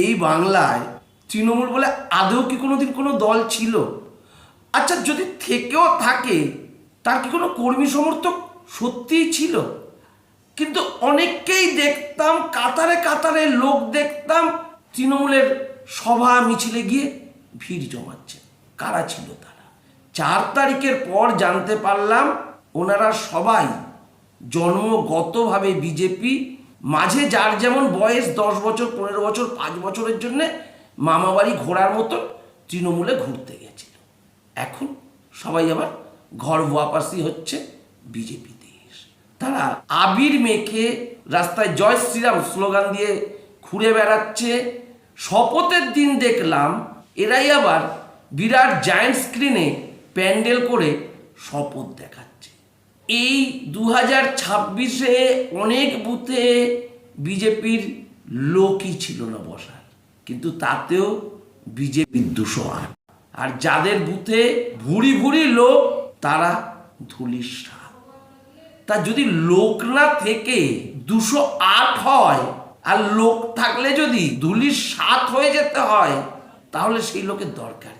এই বাংলায় তৃণমূল বলে আদৌ কি কোনোদিন কোনো দল ছিল? আচ্ছা, যদি থেকেও থাকে তার কি কোনো কর্মী সমর্থক সত্যিই ছিল? কিন্তু অনেককেই দেখতাম, কাতারে কাতারে লোক দেখতাম তৃণমূলের সভা মিছিলে গিয়ে ভিড় জমাচ্ছে। কারা ছিল তারা? 4 তারিখের পর জানতে পারলাম ওনারা সবাই জন্মগতভাবে বিজেপি, মাঝে যার যেমন বয়স 10 বছর, 15 বছর, 5 বছরের জন্য মামাবাড়ি ঘোরার মতো তৃণমূলে ঘুরতে গেছিল। এখন সবাই আবার ঘর ওয়াপাসি হচ্ছে বিজেপিতে। তারা আবির মেখে রাস্তায় জয় শ্রীরাম স্লোগান দিয়ে ঘুরে বেড়াচ্ছে। শপথের দিন দেখলাম এরাই আবার বিরাট জায়ান্ট স্ক্রিনে প্যান্ডেল করে শপথ দেখাচ্ছে। এই 2026-এ অনেক বুথে বিজেপির লোকই ছিল না বসার, কিন্তু তাতেও বিজেপির 208। আর যাদের বুথে ভুরি ভুরি লোক তারা ধুলির সাপ। তা যদি লোক না থেকে 208 হয় আর লোক থাকলে যদি ধুলির 7 হয়ে যেতে হয়, তাহলে সেই লোকের দরকার